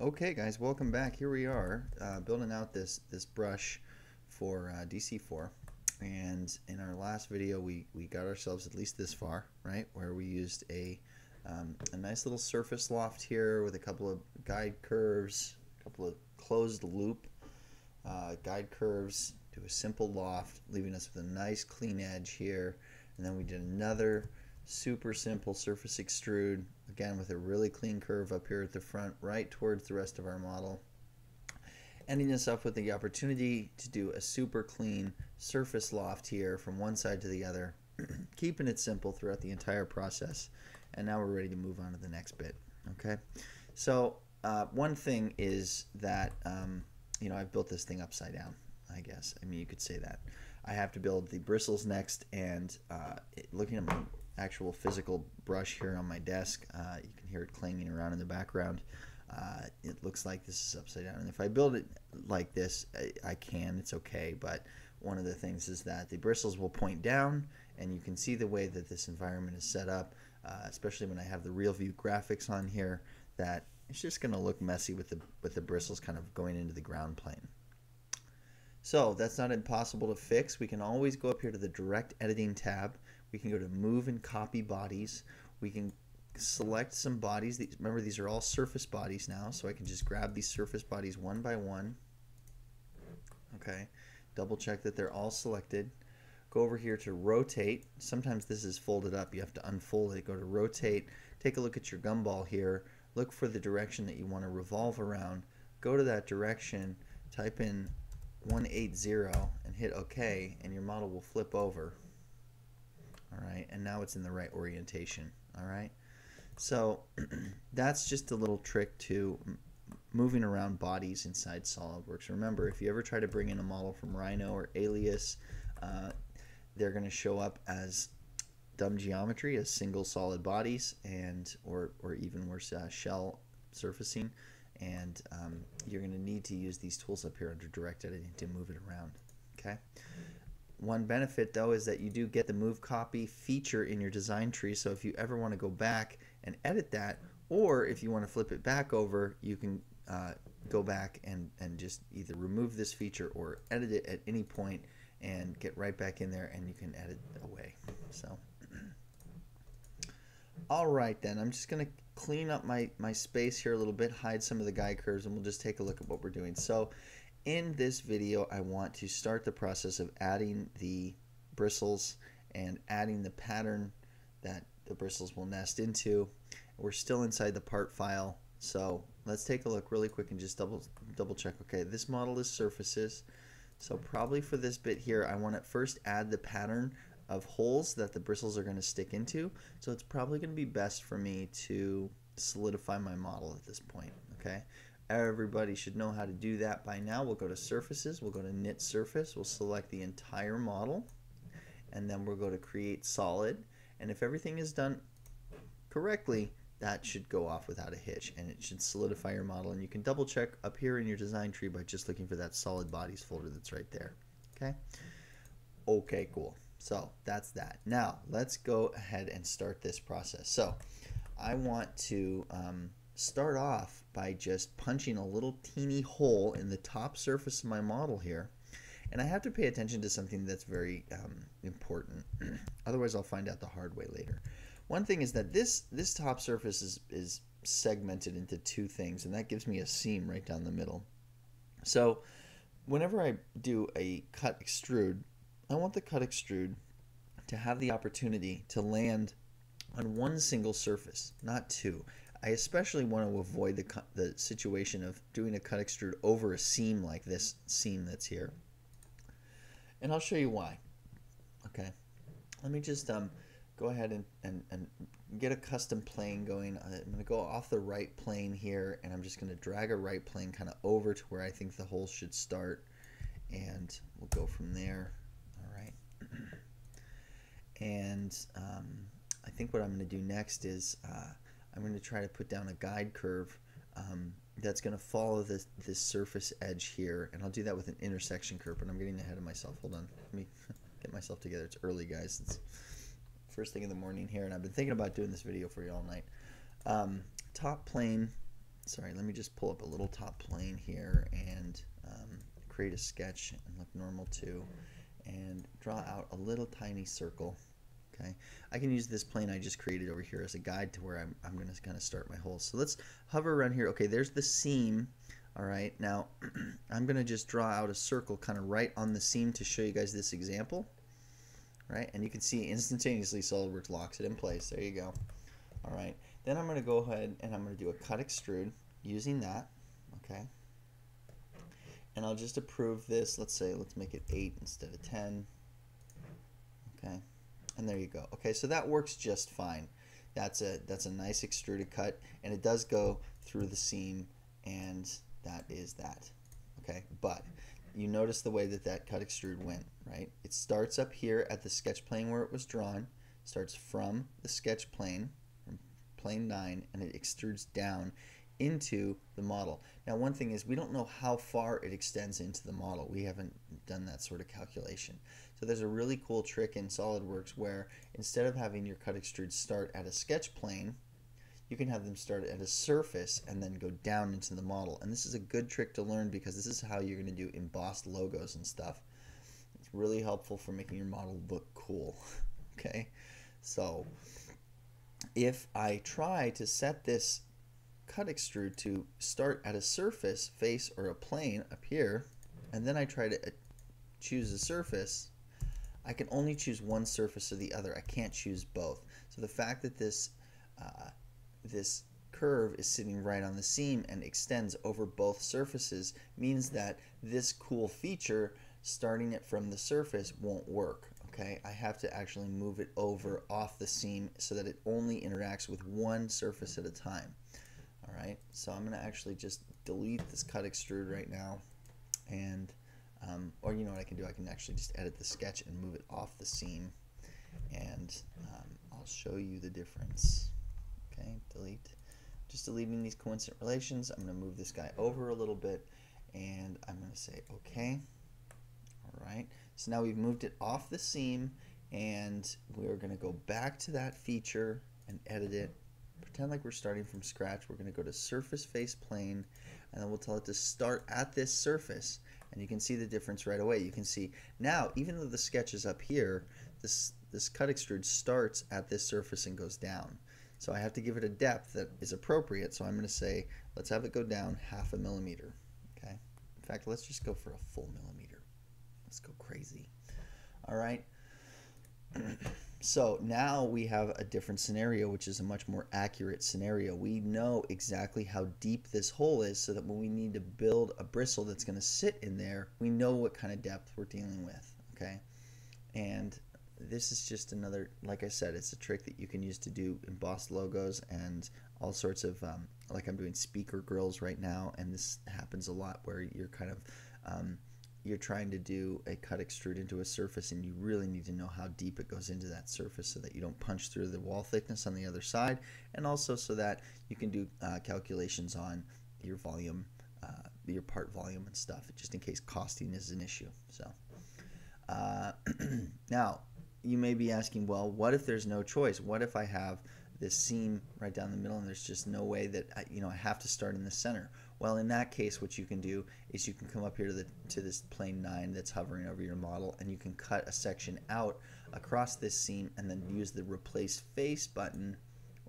Okay guys, welcome back. Here we are building out this brush for DC4, and in our last video we got ourselves at least this far, right, where we used a nice little surface loft here with a couple of guide curves, a couple of closed loop guide curves to a simple loft, leaving us with a nice clean edge here. And then we did another super simple surface extrude, again with a really clean curve up here at the front, right towards the rest of our model, ending us up with the opportunity to do a super clean surface loft here from one side to the other, keeping it simple throughout the entire process. And now we're ready to move on to the next bit. Okay, so one thing is that I've built this thing upside down, I guess. I mean, you could say that. I have to build the bristles next, and looking at my actual physical brush here on my desk, you can hear it clanging around in the background. It looks like this is upside down, and if I build it like this, I can, it's okay, but one of the things is that the bristles will point down, and you can see the way that this environment is set up, especially when I have the real view graphics on here, that it's just going to look messy with the bristles kind of going into the ground plane. So that's not impossible to fix. We can always go up here to the direct editing tab. We can go to move and copy bodies. We can select some bodies. Remember, these are all surface bodies now, so I can just grab these surface bodies one by one. Okay, double check that they're all selected. Go over here to rotate. Sometimes this is folded up. You have to unfold it. Go to rotate. Take a look at your gumball here. Look for the direction that you want to revolve around. Go to that direction. Type in 180 and hit OK, and your model will flip over. Alright, and now it's in the right orientation. Alright, so that's just a little trick to moving around bodies inside SolidWorks. Remember, if you ever try to bring in a model from Rhino or Alias, they're going to show up as dumb geometry, as single solid bodies, and or even worse, shell surfacing. And you're going to need to use these tools up here under direct editing to move it around. Okay. One benefit though is that you do get the move copy feature in your design tree, so if you ever want to go back and edit that, or if you want to flip it back over, you can go back and just either remove this feature or edit it at any point and get right back in there, and you can edit away. So alright then, I'm just going to clean up my space here a little bit, hide some of the guide curves, and we'll just take a look at what we're doing. So in this video, I want to start the process of adding the bristles and adding the pattern that the bristles will nest into. We're still inside the part file, so let's take a look really quick and just double check. Okay, this model is surfaces, so probably for this bit here, I want to first add the pattern of holes that the bristles are going to stick into. So it's probably going to be best for me to solidify my model at this point. Okay, everybody should know how to do that by now. We'll go to surfaces, we'll go to knit surface, we'll select the entire model, and then we'll go to create solid, and if everything is done correctly, that should go off without a hitch, and it should solidify your model. And you can double check up here in your design tree by just looking for that solid bodies folder that's right there. Okay, cool. So that's that. Now let's go ahead and start this process. So I want to start off by just punching a little teeny hole in the top surface of my model here, and I have to pay attention to something that's very important. Otherwise I'll find out the hard way later. One thing is that this top surface is segmented into two things, and that gives me a seam right down the middle. So whenever I do a cut extrude, I want the cut extrude to have the opportunity to land on one single surface, not two. I especially want to avoid the situation of doing a cut extrude over a seam like this seam that's here. And I'll show you why. Okay, let me just go ahead and get a custom plane going. I'm going to go off the right plane here, and I'm just going to drag a right plane kind of over to where I think the hole should start, and we'll go from there. And I think what I'm going to do next is I'm going to try to put down a guide curve that's going to follow this surface edge here, and I'll do that with an intersection curve, but I'm getting ahead of myself. Hold on, let me get myself together. It's early, guys. It's first thing in the morning here, and I've been thinking about doing this video for you all night. Top plane sorry, let me just pull up a little top plane here and create a sketch and look normal too, and draw out a little tiny circle. Okay, I can use this plane I just created over here as a guide to where I'm going to kind of start my hole. So let's hover around here. Okay, there's the seam. All right, now I'm going to just draw out a circle kind of right on the seam to show you guys this example. Right, and you can see instantaneously SolidWorks locks it in place. There you go. All right, then I'm going to go ahead and I'm going to do a cut extrude using that. Okay, and I'll just approve this. Let's make it 8 instead of 10. Okay. And there you go. Okay, so that works just fine. That's a nice extruded cut, and it does go through the seam, and that is that. Okay, but you notice the way that cut extrude went, right? It starts up here at the sketch plane where it was drawn, starts from the sketch plane, from plane 9, and it extrudes down into the model. Now, one thing is we don't know how far it extends into the model. We haven't done that sort of calculation. So there's a really cool trick in SolidWorks where instead of having your cut extrude start at a sketch plane, you can have them start at a surface and then go down into the model. And this is a good trick to learn because this is how you're going to do embossed logos and stuff. It's really helpful for making your model look cool. Okay, so if I try to set this cut extrude to start at a surface, face, or a plane up here, and then I try to choose a surface, I can only choose one surface or the other. I can't choose both. So the fact that this curve is sitting right on the seam and extends over both surfaces means that this cool feature, starting it from the surface, won't work. Okay, I have to actually move it over off the seam so that it only interacts with one surface at a time. All right, so I'm going to actually just delete this cut extrude right now, and or you know what I can do, I can actually just edit the sketch and move it off the seam, and I'll show you the difference. Okay, delete. Just deleting these coincident relations. I'm going to move this guy over a little bit, and I'm going to say OK. All right, so now we've moved it off the seam, and we're going to go back to that feature and edit it. Pretend like we're starting from scratch. We're going to go to surface face plane, and then we'll tell it to start at this surface, and you can see the difference right away. You can see now, even though the sketch is up here, this cut extrude starts at this surface and goes down. So I have to give it a depth that is appropriate. So I'm going to say, let's have it go down 0.5 millimeter. Okay. In fact, let's just go for a full millimeter. Let's go crazy. All right. So now we have a different scenario, which is a much more accurate scenario. We know exactly how deep this hole is, so that when we need to build a bristle that's going to sit in there, we know what kind of depth we're dealing with. Okay, and this is just another, like I said, it's a trick that you can use to do embossed logos and all sorts of, like I'm doing speaker grills right now, and this happens a lot where you're kind of you're trying to do a cut extrude into a surface, and you really need to know how deep it goes into that surface so that you don't punch through the wall thickness on the other side, and also so that you can do calculations on your volume, your part volume and stuff, just in case costing is an issue. So now you may be asking, well, what if there's no choice? What if I have this seam right down the middle and there's just no way that I have to start in the center? Well, in that case, what you can do is you can come up here to this plane 9 that's hovering over your model, and you can cut a section out across this seam and then use the replace face button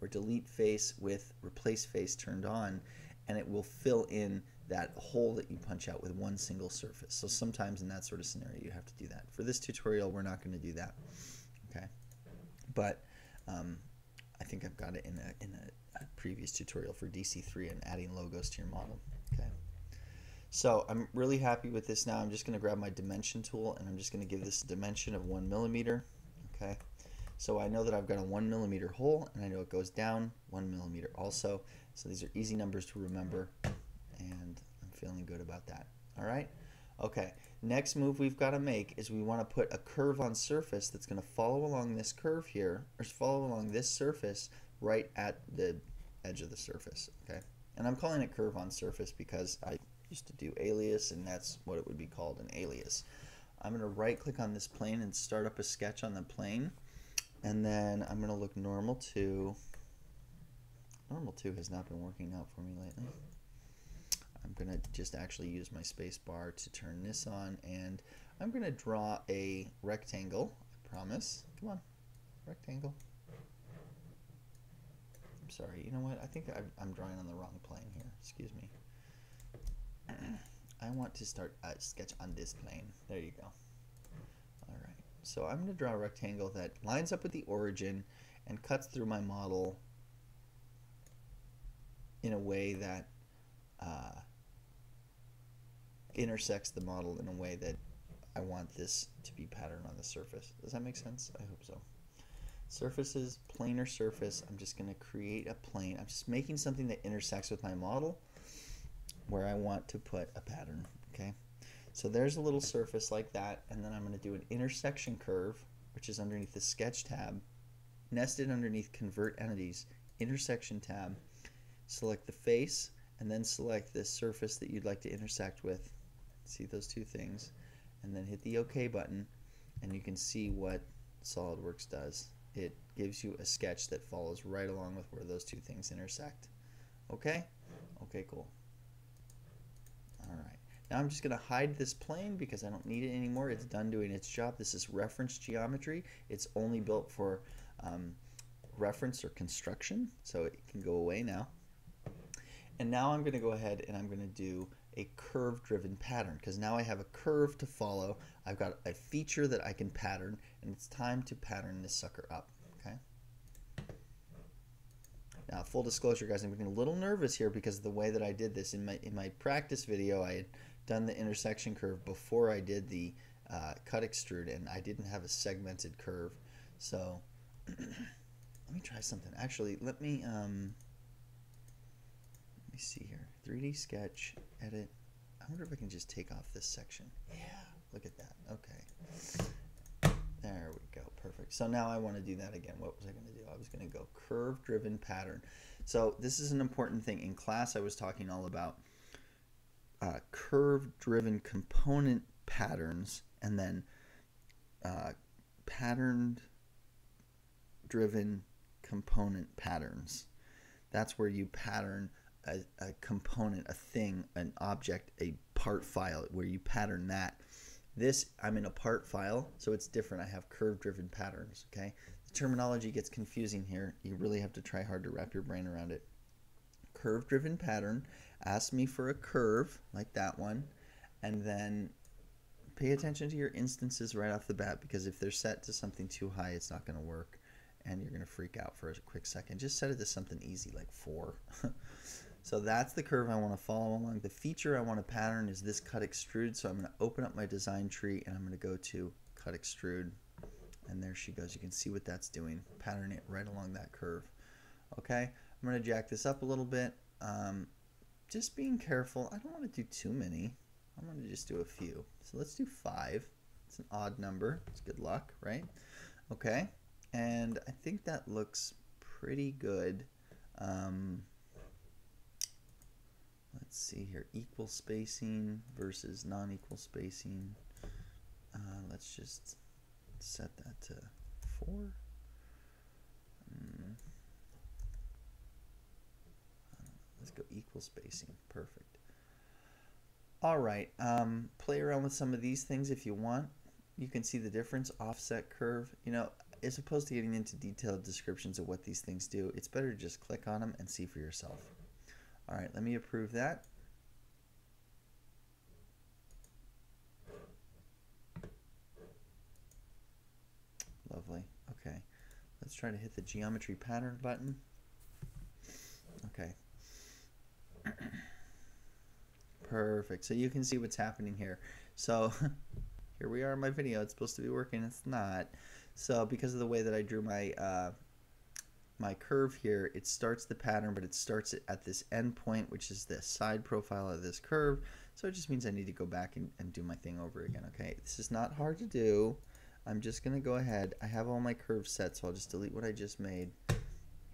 or delete face with replace face turned on, and it will fill in that hole that you punch out with one single surface. So sometimes in that sort of scenario you have to do that. For this tutorial, we're not going to do that. Okay, but I think I've got it in a previous tutorial for DC3 and adding logos to your model. Okay, so I'm really happy with this now. I'm just going to grab my dimension tool, and I'm just going to give this a dimension of 1 millimeter. Okay, so I know that I've got a 1 millimeter hole, and I know it goes down 1 millimeter also. So these are easy numbers to remember, and I'm feeling good about that. All right. Okay, next move we've got to make is we want to put a curve on surface that's going to follow along this curve here, or follow along this surface right at the edge of the surface. Okay, and I'm calling it curve on surface because I used to do alias, and that's what it would be called, an alias. I'm going to right click on this plane and start up a sketch on the plane, and then I'm going to look normal 2. Normal 2 has not been working out for me lately. going to just actually use my space bar to turn this on, and I'm going to draw a rectangle, I promise. Come on, rectangle. I'm sorry, you know what? I think I'm drawing on the wrong plane here. Excuse me. I want to start a sketch on this plane. There you go. All right. So I'm going to draw a rectangle that lines up with the origin and cuts through my model in a way that intersects the model in a way that I want this to be patterned on the surface. Does that make sense? I hope so. Surfaces, planar surface. I'm just going to create a plane. I'm just making something that intersects with my model where I want to put a pattern. Okay, so there's a little surface like that, and then I'm going to do an intersection curve, which is underneath the sketch tab, nested underneath convert entities, intersection tab. Select the face, and then select the surface that you'd like to intersect with. See those two things, and then hit the OK button, and you can see what SolidWorks does. It gives you a sketch that follows right along with where those two things intersect. Okay? Okay, cool. All right. Now I'm just going to hide this plane because I don't need it anymore. It's done doing its job. This is reference geometry. It's only built for reference or construction, so it can go away now. And now I'm going to go ahead and I'm going to do a curve-driven pattern, because now I have a curve to follow. I've got a feature that I can pattern, and it's time to pattern this sucker up. Okay. Now, full disclosure, guys, I'm getting a little nervous here because of the way that I did this. In my practice video, I had done the intersection curve before I did the cut extrude, and I didn't have a segmented curve. So let me try something. Actually, let me see here. 3D sketch, edit. I wonder if I can just take off this section. Yeah, look at that. Okay. There we go. Perfect. So now I want to do that again. What was I going to do? I was going to go curve-driven pattern. So this is an important thing. In class, I was talking all about curve-driven component patterns, and then pattern-driven component patterns. That's where you pattern a component, a thing, an object, a part file, where you pattern that. This, I'm in a part file, so it's different. I have curve-driven patterns, okay? The terminology gets confusing here. You really have to try hard to wrap your brain around it. Curve-driven pattern asks me for a curve, like that one, and then pay attention to your instances right off the bat, because if they're set to something too high, it's not going to work, and you're going to freak out for a quick second. Just set it to something easy, like 4. So that's the curve I want to follow along. The feature I want to pattern is this cut extrude. So I'm going to open up my design tree, and I'm going to go to cut extrude, and there she goes. You can see what that's doing. Pattern it right along that curve. Okay, I'm going to jack this up a little bit. Just being careful. I don't want to do too many. I'm going to just do a few. So let's do 5. It's an odd number. It's good luck, right? Okay, and I think that looks pretty good. Let's see here, equal spacing versus non-equal spacing. Let's just set that to 4. Let's go equal spacing. Perfect. All right, play around with some of these things if you want. You can see the difference. Offset curve. You know, as opposed to getting into detailed descriptions of what these things do, it's better to just click on them and see for yourself. All right, let me approve that. Lovely. Okay, let's try to hit the geometry pattern button. Okay. Perfect. So you can see what's happening here. So here we are in my video. It's supposed to be working. It's not. So because of the way that I drew my my curve here, it starts the pattern, but it starts it at this end point, which is the side profile of this curve. So it just means I need to go back and do my thing over again. Okay, this is not hard to do. I'm just going to go ahead. I have all my curves set, so I'll just delete what I just made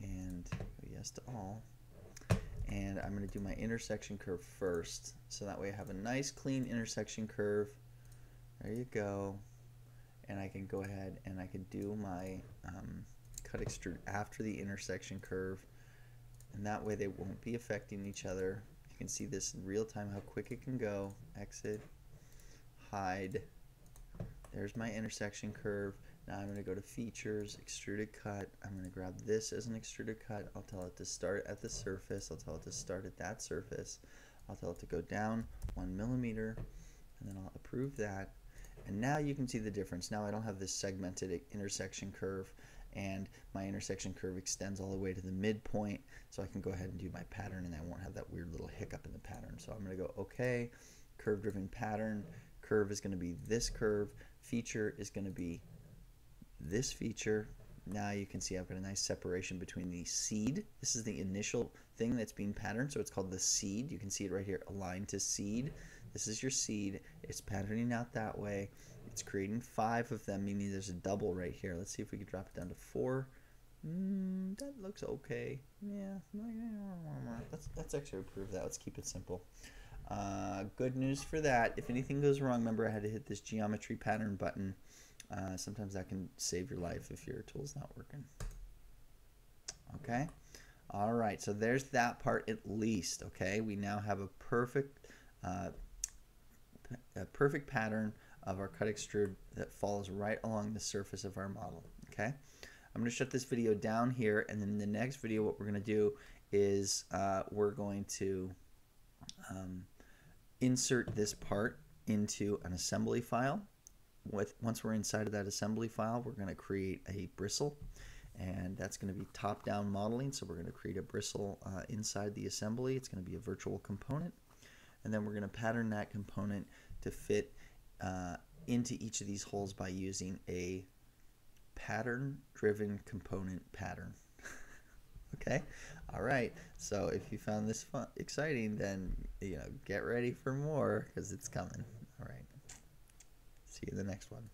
and go yes to all. And I'm going to do my intersection curve first, so that way I have a nice clean intersection curve. There you go. And I can go ahead and I can do my cut extrude after the intersection curve, and that way they won't be affecting each other. You can see this in real time, how quick it can go. Exit, hide. There's my intersection curve. Now I'm going to go to features, extruded cut. I'm going to grab this as an extruded cut. I'll tell it to start at the surface. I'll tell it to start at that surface. I'll tell it to go down 1 millimeter, and then I'll approve that. And now you can see the difference. Now I don't have this segmented intersection curve, and my intersection curve extends all the way to the midpoint, so I can go ahead and do my pattern, and I won't have that weird little hiccup in the pattern. So I'm going to go OK, curve-driven pattern. Curve is going to be this curve. Feature is going to be this feature. Now you can see I've got a nice separation between the seed. This is the initial thing that's being patterned, so it's called the seed. You can see it right here, aligned to seed. This is your seed. It's patterning out that way. It's creating 5 of them, meaning there's a double right here. Let's see if we can drop it down to 4. That looks okay. Yeah. Let's actually approve that. Let's keep it simple. Good news for that. If anything goes wrong, remember I had to hit this geometry pattern button. Sometimes that can save your life if your tool's not working. Okay. All right. So there's that part at least. Okay. We now have a perfect pattern of our cut extrude that follows right along the surface of our model. Okay. I'm going to shut this video down here, and then in the next video what we're going to do is we're going to insert this part into an assembly file. Once we're inside of that assembly file, we're going to create a bristle, and that's going to be top-down modeling. So we're going to create a bristle inside the assembly. It's going to be a virtual component, and then we're going to pattern that component to fit into each of these holes by using a pattern-driven component pattern. Okay, all right. So if you found this exciting, then get ready for more, because it's coming. All right. See you in the next one.